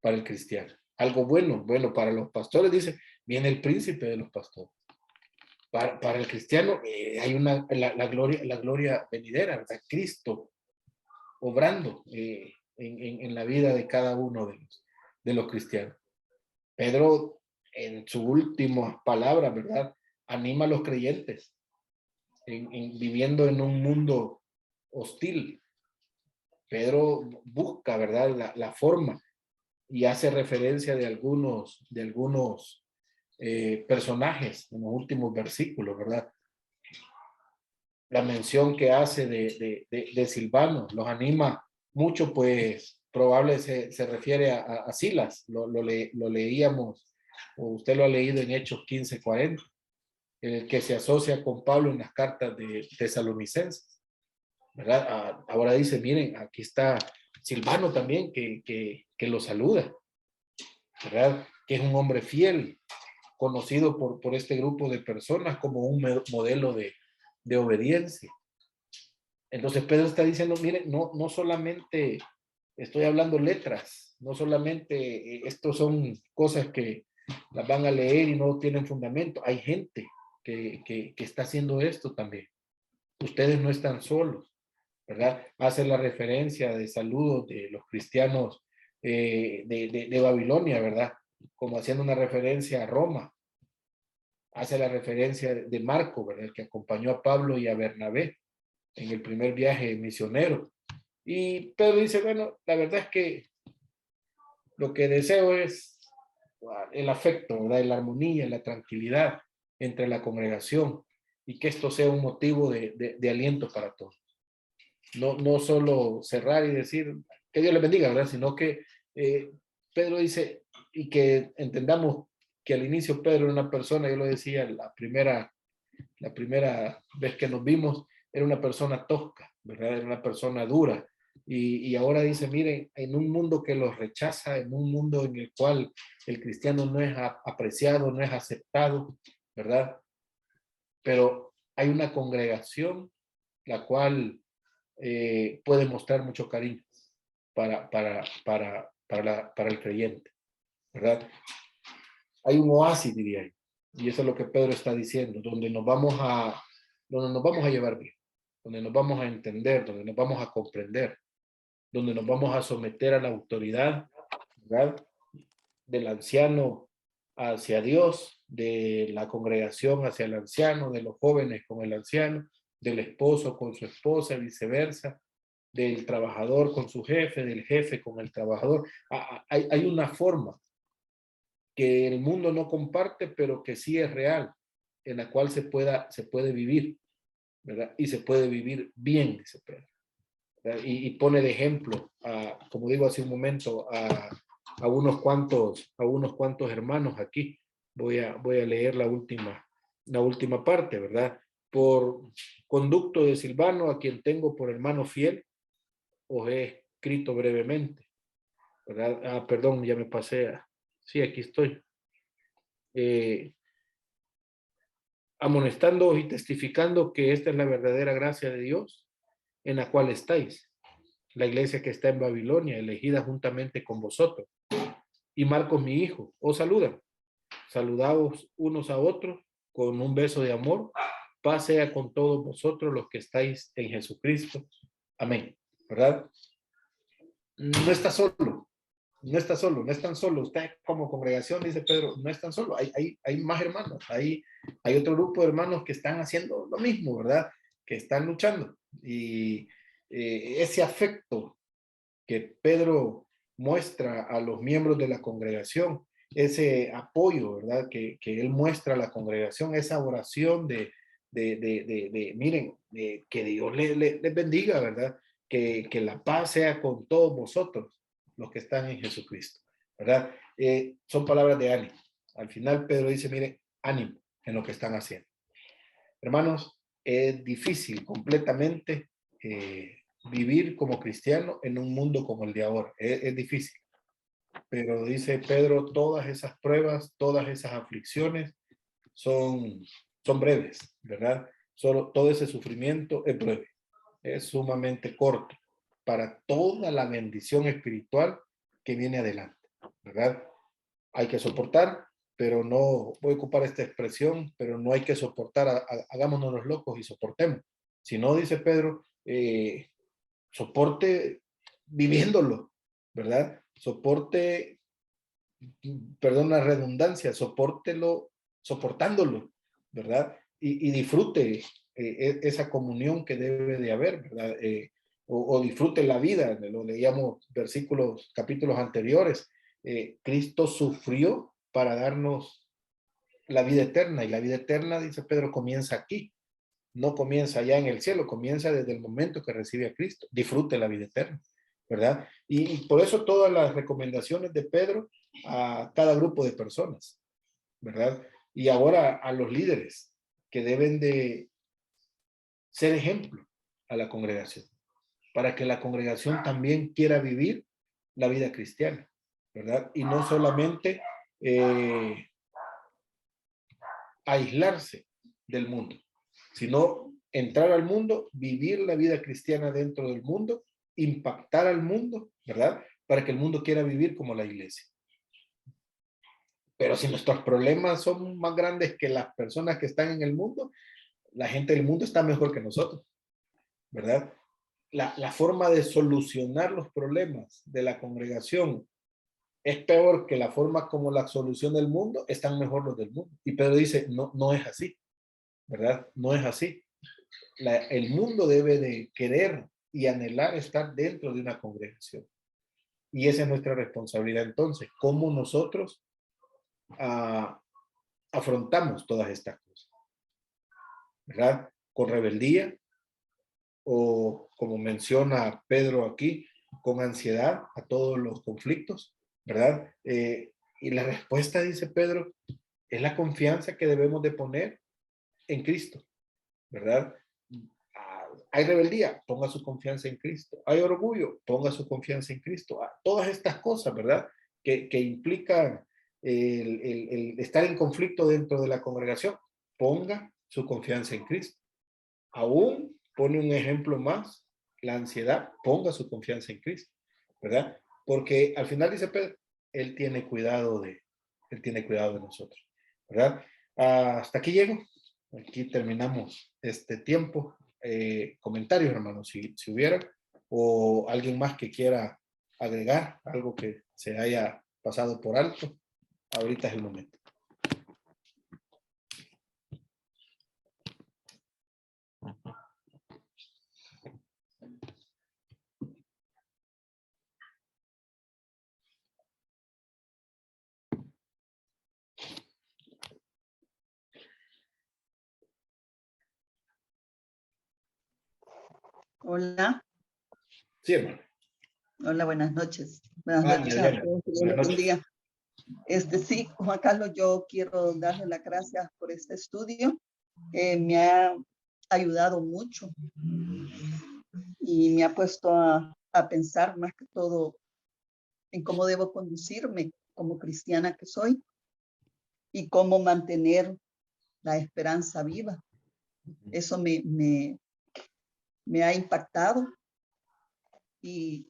para el cristiano, algo bueno para los pastores, dice, viene el príncipe de los pastores. Para el cristiano hay la gloria venidera, ¿verdad? Cristo obrando en la vida de cada uno de los cristianos. Pedro, en su última palabra, ¿verdad? Anima a los creyentes viviendo en un mundo hostil. Pedro busca, ¿verdad? La forma y hace referencia de algunos personajes en los últimos versículos, ¿verdad? La mención que hace de Silvano los anima mucho, pues probable se refiere a Silas, lo leíamos, o usted lo ha leído en Hechos 15:40, el que se asocia con Pablo en las cartas de Tesalonicenses, ¿verdad? Ahora dice, miren, aquí está Silvano también, que lo saluda, ¿verdad? Que es un hombre fiel, conocido por este grupo de personas como un modelo de obediencia. Entonces Pedro está diciendo, miren, no solamente estoy hablando letras, no solamente estos son cosas que las van a leer y no tienen fundamento, hay gente que está haciendo esto también. Ustedes no están solos, ¿verdad? Hace la referencia de saludos de los cristianos de Babilonia, ¿verdad? Como haciendo una referencia a Roma. Hace la referencia de Marco, ¿verdad? El que acompañó a Pablo y a Bernabé en el primer viaje misionero. Y Pedro dice, bueno, la verdad es que lo que deseo es el afecto, ¿verdad? La armonía, la tranquilidad entre la congregación y que esto sea un motivo de aliento para todos. no solo cerrar y decir que Dios les bendiga, ¿verdad? Sino que Pedro dice, y que entendamos que al inicio Pedro era una persona, yo lo decía, la primera vez que nos vimos, era una persona tosca, ¿verdad? Era una persona dura. Y ahora dice, miren, en un mundo que los rechaza, en un mundo en el cual el cristiano no es apreciado, no es aceptado, ¿verdad? Pero hay una congregación la cual puede mostrar mucho cariño para el creyente, ¿verdad? Hay un oasis, diría yo, y eso es lo que Pedro está diciendo, donde nos vamos a llevar bien, donde nos vamos a entender, donde nos vamos a comprender, donde nos vamos a someter a la autoridad, ¿verdad? Del anciano hacia Dios, de la congregación hacia el anciano, de los jóvenes con el anciano, del esposo con su esposa, viceversa, del trabajador con su jefe, del jefe con el trabajador. Hay una forma que el mundo no comparte, pero que sí es real, en la cual se puede vivir, ¿verdad? Y se puede vivir bien, dice Pedro. Y pone de ejemplo, como digo hace un momento, a unos cuantos hermanos aquí. Voy a leer la última parte, ¿verdad? Por conducto de Silvano, a quien tengo por hermano fiel, os he escrito brevemente, ¿verdad? Perdón, ya me pasé sí, aquí estoy. Eh, Amonestándoos y testificando que esta es la verdadera gracia de Dios en la cual estáis, la iglesia que está en Babilonia, elegida juntamente con vosotros. Y Marcos, mi hijo, os saluda. Saludaos unos a otros con un beso de amor. Paz sea con todos vosotros los que estáis en Jesucristo. Amén. ¿Verdad? No está solo, no está solo, no están solo. Usted como congregación, dice Pedro, no están solo. Hay más hermanos, hay otro grupo de hermanos que están haciendo lo mismo, ¿verdad? Que están luchando. Y ese afecto que Pedro muestra a los miembros de la congregación, ese apoyo, ¿verdad? Que él muestra a la congregación, esa oración miren, que Dios les bendiga, ¿verdad? Que la paz sea con todos vosotros, los que están en Jesucristo, ¿verdad? Son palabras de ánimo. Al final Pedro dice, miren, ánimo en lo que están haciendo. Hermanos, es difícil completamente vivir como cristiano en un mundo como el de ahora. Es difícil. Pero dice Pedro, todas esas pruebas, todas esas aflicciones son, son breves, ¿verdad? Todo ese sufrimiento es breve, es sumamente corto para toda la bendición espiritual que viene adelante, ¿verdad? Hay que soportar, pero no, voy a ocupar esta expresión, pero no hay que soportar, hagámonos los locos y soportemos. Si no, dice Pedro, soporte viviéndolo, ¿verdad? Soporte, perdón la redundancia, soportelo soportándolo, ¿verdad? Y disfrute esa comunión que debe de haber, ¿verdad? O disfrute la vida, lo leíamos versículos, capítulos anteriores. Cristo sufrió para darnos la vida eterna, y la vida eterna, dice Pedro, comienza aquí, no comienza allá en el cielo, comienza desde el momento que recibe a Cristo. Disfrute la vida eterna, ¿verdad? Y por eso todas las recomendaciones de Pedro a cada grupo de personas, ¿verdad? Y ahora a los líderes que deben de ser ejemplo a la congregación, para que la congregación también quiera vivir la vida cristiana, ¿verdad? Y no solamente aislarse del mundo, sino entrar al mundo, vivir la vida cristiana dentro del mundo, impactar al mundo, ¿verdad? Para que el mundo quiera vivir como la iglesia. Pero si nuestros problemas son más grandes que las personas que están en el mundo, la gente del mundo está mejor que nosotros, ¿verdad? La forma de solucionar los problemas de la congregación es peor que la forma como la solución del mundo, están mejor los del mundo. Y Pedro dice, no, no es así, ¿verdad? No es así. El mundo debe de querer y anhelar estar dentro de una congregación. Y esa es nuestra responsabilidad entonces, cómo nosotros afrontamos todas estas cosas, ¿verdad? Con rebeldía, o como menciona Pedro aquí, con ansiedad a todos los conflictos, ¿verdad? Y la respuesta, dice Pedro, es la confianza que debemos de poner en Cristo, ¿verdad? Hay rebeldía, ponga su confianza en Cristo. Hay orgullo, ponga su confianza en Cristo. Todas estas cosas, ¿verdad? Que implican el estar en conflicto dentro de la congregación, ponga su confianza en Cristo. Aún pone un ejemplo más, la ansiedad, ponga su confianza en Cristo, ¿verdad? Porque al final dice Pedro, Él tiene cuidado de nosotros, ¿verdad? Hasta aquí llego, aquí terminamos este tiempo. Comentarios, hermanos, si hubiera, o alguien más que quiera agregar algo que se haya pasado por alto, ahorita es el momento. Hola. Sí, hermano. Hola, buenas noches. Buenas noches a todos. Que Dios les bendiga. Sí, Juan Carlos, yo quiero darle las gracias por este estudio. Me ha ayudado mucho y me ha puesto a pensar más que todo en cómo debo conducirme como cristiana que soy y cómo mantener la esperanza viva. Eso me ha impactado. Y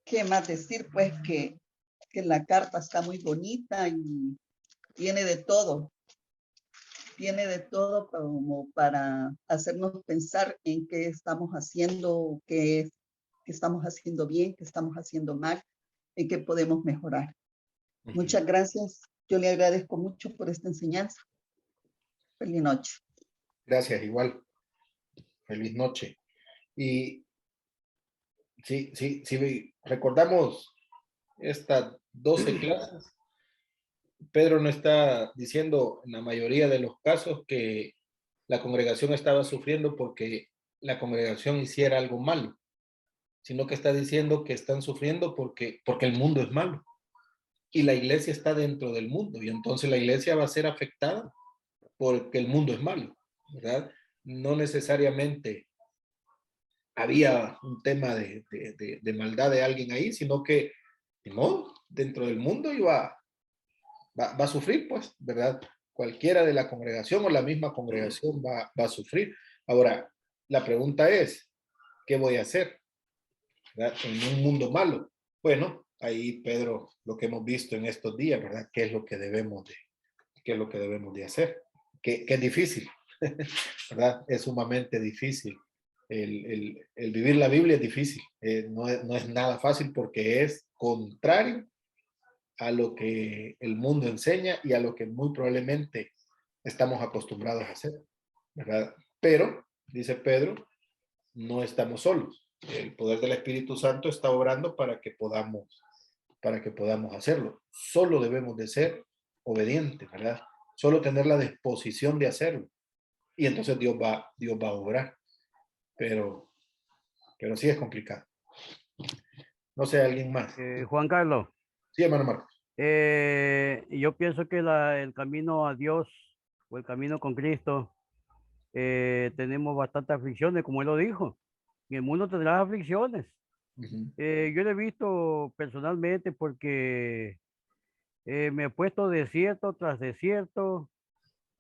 qué más decir, pues que la carta está muy bonita y tiene de todo como para hacernos pensar en qué estamos haciendo, qué estamos haciendo bien, qué estamos haciendo mal, en qué podemos mejorar. Muchas gracias. Yo le agradezco mucho por esta enseñanza. Feliz noche. Gracias, igual. Feliz noche. Y sí, recordamos estas 12 clases. Pedro no está diciendo en la mayoría de los casos que la congregación estaba sufriendo porque la congregación hiciera algo malo, sino que está diciendo que están sufriendo porque el mundo es malo y la iglesia está dentro del mundo y entonces la iglesia va a ser afectada porque el mundo es malo, ¿verdad? No necesariamente había un tema de maldad de alguien ahí, sino que no, dentro del mundo va a sufrir, pues, ¿verdad? Cualquiera de la congregación o la misma congregación va a sufrir. Ahora, la pregunta es, ¿qué voy a hacer? ¿Verdad? En un mundo malo. Bueno, ahí Pedro, lo que hemos visto en estos días, ¿verdad? ¿Qué es lo que debemos de hacer? Que es difícil, ¿verdad? Es sumamente difícil. El vivir la Biblia es difícil, no es nada fácil porque es contrario a lo que el mundo enseña y a lo que muy probablemente estamos acostumbrados a hacer, ¿verdad? Pero, dice Pedro, no estamos solos. El poder del Espíritu Santo está obrando para que podamos hacerlo. Solo debemos de ser obedientes, ¿verdad? Solo tener la disposición de hacerlo. Y entonces Dios va a obrar. Pero sí es complicado. No sé, alguien más. Juan Carlos, Sí, hermano Marcos. yo pienso que el camino a Dios o el camino con Cristo, tenemos bastantes aflicciones, como él lo dijo. En el mundo tendrás aflicciones. Yo lo he visto personalmente porque me he puesto desierto tras desierto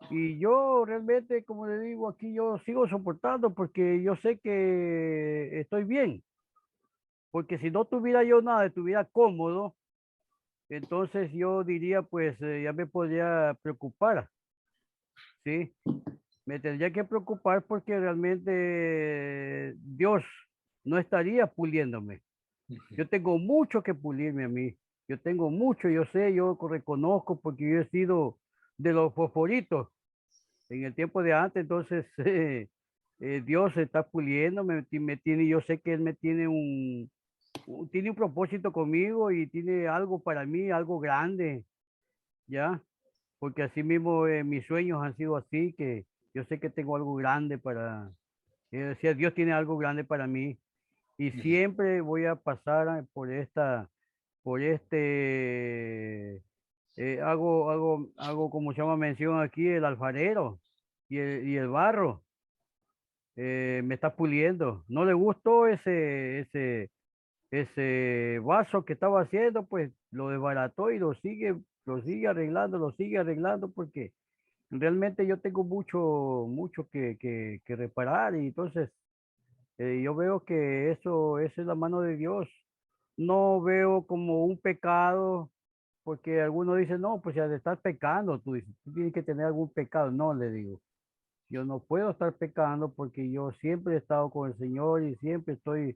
y yo realmente, como le digo aquí, yo sigo soportando porque yo sé que estoy bien. Porque si no tuviera yo nada, estuviera cómodo, entonces yo diría, pues ya me podría preocupar, ¿sí? Me tendría que preocupar porque realmente Dios no estaría puliéndome. Yo tengo mucho que pulirme a mí. Yo tengo mucho, yo sé, yo reconozco porque yo he sido de los fosforitos en el tiempo de antes, entonces Dios está puliendo, me tiene, yo sé que Él me tiene tiene un propósito conmigo y tiene algo para mí, algo grande, ¿ya? Porque así mismo mis sueños han sido así, que yo sé que tengo algo grande Yo decía, Dios tiene algo grande para mí y siempre voy a pasar por hago como se llama mención aquí, el alfarero y el barro. Me está puliendo. No le gustó ese vaso que estaba haciendo, pues lo desbarató y lo sigue arreglando porque realmente yo tengo mucho que reparar y entonces yo veo que eso es la mano de Dios. No veo como un pecado, porque algunos dicen, no, pues ya de estar pecando, tú dices, tú tienes que tener algún pecado. No, le digo, yo no puedo estar pecando porque yo siempre he estado con el Señor y siempre estoy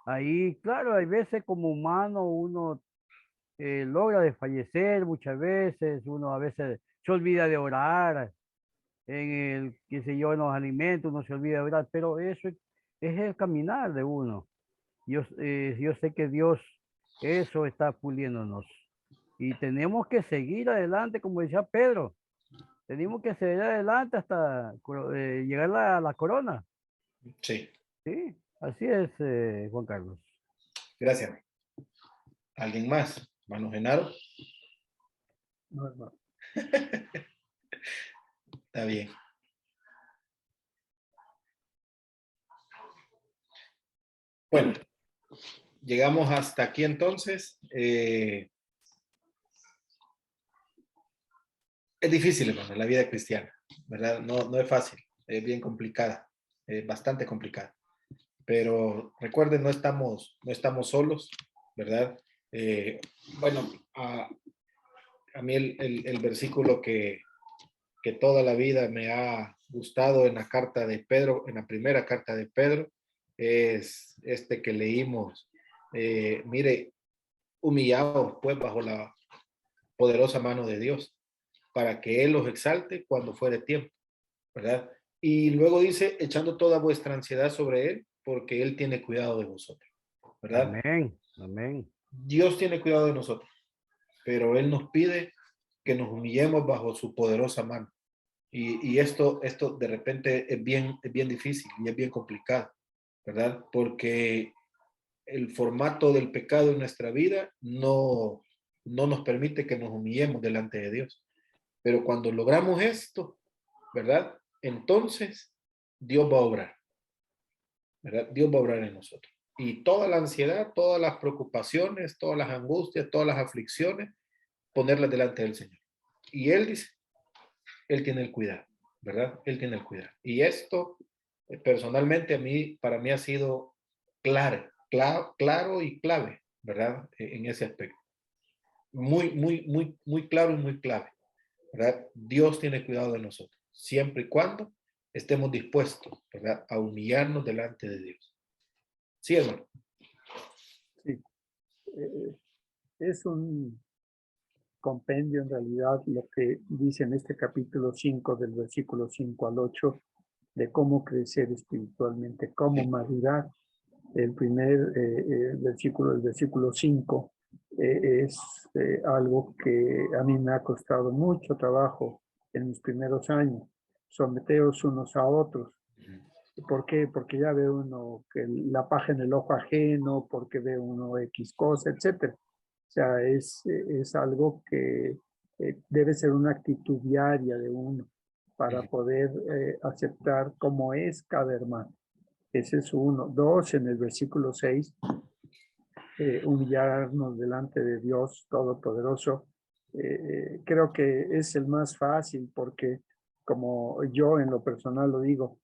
ahí. Claro, hay veces como humano uno logra desfallecer muchas veces, uno a veces se olvida de orar en qué sé yo, en los alimentos, uno se olvida de orar, pero eso es el caminar de uno. Yo sé que Dios eso está puliéndonos y tenemos que seguir adelante, como decía Pedro, tenemos que seguir adelante hasta llegar a la corona. Sí. Sí, así es, Juan Carlos. Gracias. ¿Alguien más? ¿Hermano Genaro? No. Está bien. Bueno, llegamos hasta aquí entonces. Es difícil, hermano, la vida cristiana, ¿verdad? No es fácil, es bien complicada, es bastante complicada. Pero recuerden, no estamos solos, ¿verdad? Bueno, a mí el versículo que toda la vida me ha gustado en la carta de Pedro, en la primera carta de Pedro, es este que leímos. Mire, humillaos pues bajo la poderosa mano de Dios, para que Él los exalte cuando fuere tiempo, ¿verdad? Y luego dice, echando toda vuestra ansiedad sobre Él, porque Él tiene cuidado de vosotros, ¿verdad? Amén, amén. Dios tiene cuidado de nosotros, pero Él nos pide que nos humillemos bajo su poderosa mano. Y esto de repente es bien difícil y es bien complicado, ¿verdad? Porque el formato del pecado en nuestra vida no nos permite que nos humillemos delante de Dios. Pero cuando logramos esto, ¿verdad? Entonces Dios va a obrar, ¿verdad? Dios va a obrar en nosotros. Y toda la ansiedad, todas las preocupaciones, todas las angustias, todas las aflicciones, ponerlas delante del Señor. Y Él dice, Él tiene el cuidado, ¿verdad? Él tiene el cuidado. Y esto, personalmente, para mí ha sido claro y clave, ¿verdad? En ese aspecto. Muy claro y muy clave, ¿verdad? Dios tiene cuidado de nosotros, siempre y cuando estemos dispuestos, ¿verdad? A humillarnos delante de Dios. Sí, hermano. Sí. Es un compendio en realidad lo que dice en este capítulo 5 del versículo 5 al 8 de cómo crecer espiritualmente, cómo madurar. El primer versículo, el versículo 5, es algo que a mí me ha costado mucho trabajo en mis primeros años. Someteos unos a otros. ¿Por qué? Porque ya ve uno que la paja en el ojo ajeno, porque ve uno X cosa, etcétera. O sea, es algo que debe ser una actitud diaria de uno para poder aceptar cómo es cada hermano. Ese es uno. Dos, en el versículo 6, humillarnos delante de Dios Todopoderoso. Creo que es el más fácil porque, como yo en lo personal lo digo,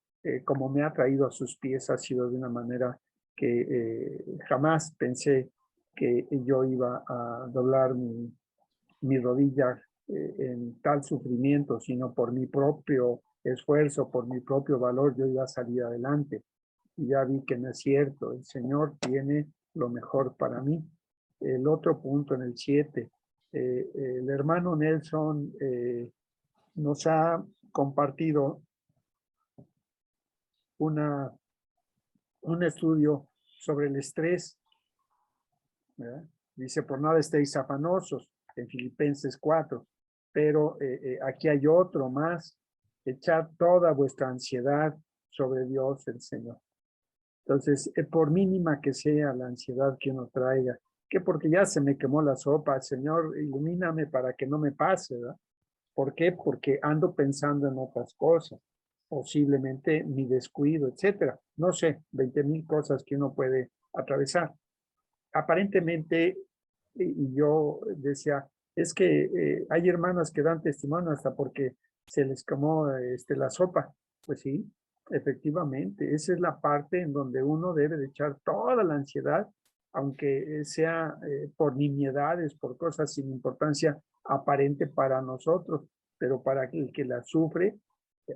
como me ha traído a sus pies ha sido de una manera que jamás pensé que yo iba a doblar mi rodilla en tal sufrimiento, sino por mi propio esfuerzo, por mi propio valor, yo iba a salir adelante. Y ya vi que no es cierto, el Señor tiene lo mejor para mí. El otro punto en el 7, el hermano Nelson nos ha compartido un estudio sobre el estrés, ¿verdad? Dice, por nada estéis afanosos, en Filipenses 4, pero aquí hay otro más, echad toda vuestra ansiedad sobre Dios el Señor. Entonces, por mínima que sea la ansiedad que uno traiga, que porque ya se me quemó la sopa, Señor, ilumíname para que no me pase, ¿verdad? ¿Por qué? Porque ando pensando en otras cosas, posiblemente mi descuido, etcétera. No sé, 20,000 cosas que uno puede atravesar. Aparentemente, y yo decía, es que hay hermanas que dan testimonio hasta porque se les quemó la sopa. Pues sí, efectivamente, esa es la parte en donde uno debe de echar toda la ansiedad, aunque sea por nimiedades, por cosas sin importancia aparente para nosotros, pero para el que la sufre,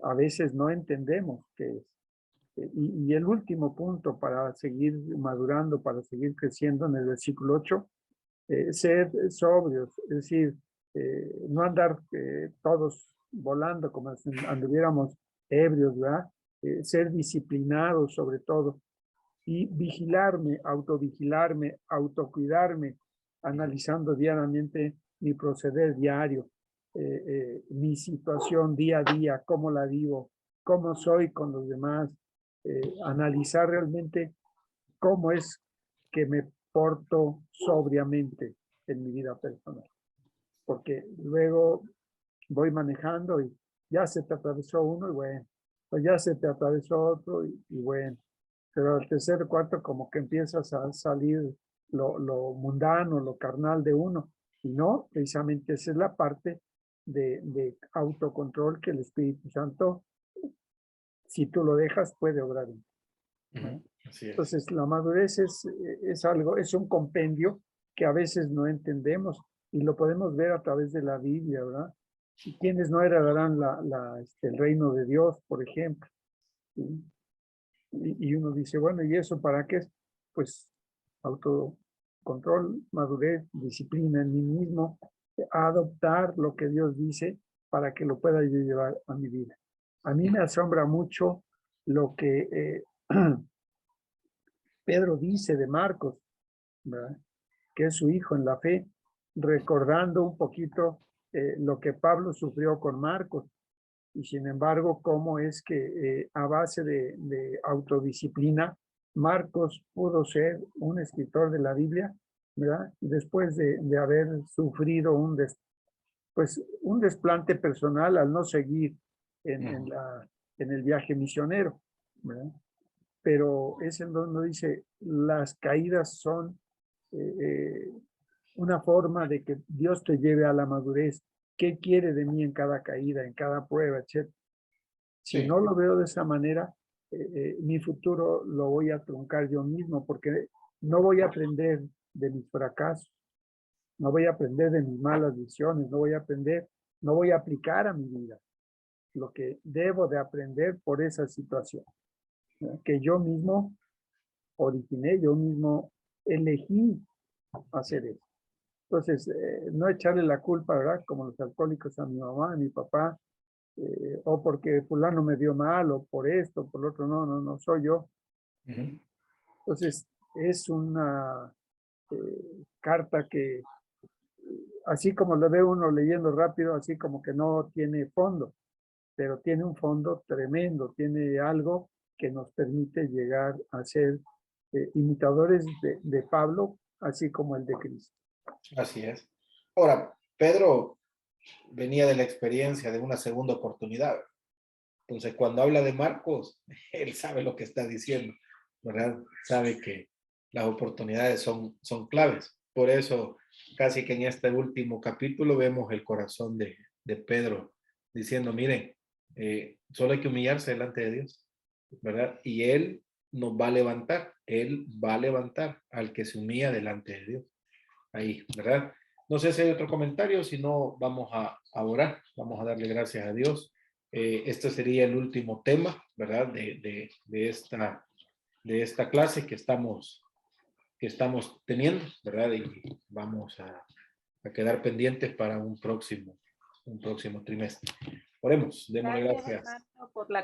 a veces no entendemos qué es. Y el último punto para seguir madurando, para seguir creciendo en el versículo 8, ser sobrios, es decir, no andar todos volando como si anduviéramos ebrios, ¿verdad? Ser disciplinados sobre todo y vigilarme, autocuidarme, analizando diariamente mi proceder diario, mi situación día a día, cómo la vivo, cómo soy con los demás, analizar realmente cómo es que me porto sobriamente en mi vida personal. Porque luego voy manejando y ya se te atravesó uno y bueno, pues ya se te atravesó otro y bueno, pero al tercer cuarto como que empiezas a salir lo mundano, lo carnal de uno. Y no, precisamente esa es la parte de autocontrol que el Espíritu Santo, si tú lo dejas, puede obrar en ti. Así es. Entonces, la madurez es algo, es un compendio que a veces no entendemos y lo podemos ver a través de la Biblia, ¿verdad? Y quienes no heredarán el reino de Dios, por ejemplo. ¿Sí? Y uno dice, bueno, ¿y eso para qué es? Pues autocontrol, madurez, disciplina en mí mismo, adoptar lo que Dios dice para que lo pueda yo llevar a mi vida. A mí me asombra mucho lo que Pedro dice de Marcos, ¿verdad? Que es su hijo en la fe, recordando un poquito lo que Pablo sufrió con Marcos. Y sin embargo, cómo es que a base de autodisciplina, Marcos pudo ser un escritor de la Biblia, ¿verdad? Después de haber sufrido un desplante personal al no seguir en el viaje misionero, ¿verdad? Pero es en donde dice, las caídas son una forma de que Dios te lleve a la madurez. ¿Qué quiere de mí en cada caída, en cada prueba, etcétera? Si no lo veo de esa manera, mi futuro lo voy a truncar yo mismo porque no voy a aprender de mis fracasos, no voy a aprender de mis malas decisiones, no voy a aplicar a mi vida lo que debo de aprender por esa situación, ¿no? Que yo mismo originé, yo mismo elegí hacer eso. Entonces, no echarle la culpa, ¿verdad? Como los alcohólicos a mi mamá, a mi papá, o porque fulano me dio mal, o por esto, por lo otro, no, soy yo. Entonces, es una carta que, así como lo ve uno leyendo rápido, así como que no tiene fondo, pero tiene un fondo tremendo, tiene algo que nos permite llegar a ser imitadores de Pablo, así como el de Cristo. Así es. Ahora, Pedro venía de la experiencia de una segunda oportunidad. Entonces, cuando habla de Marcos, él sabe lo que está diciendo, ¿verdad? Sabe que las oportunidades son claves. Por eso, casi que en este último capítulo vemos el corazón de Pedro diciendo, miren, solo hay que humillarse delante de Dios, ¿verdad? Y Él nos va a levantar, Él va a levantar al que se humilla delante de Dios. Ahí, ¿verdad? No sé si hay otro comentario, si no, vamos a orar, vamos a darle gracias a Dios. Este sería el último tema, ¿verdad? De esta clase que estamos teniendo, ¿verdad? Y vamos a quedar pendientes para un próximo trimestre. Oremos, démosle gracias. Hermano, por la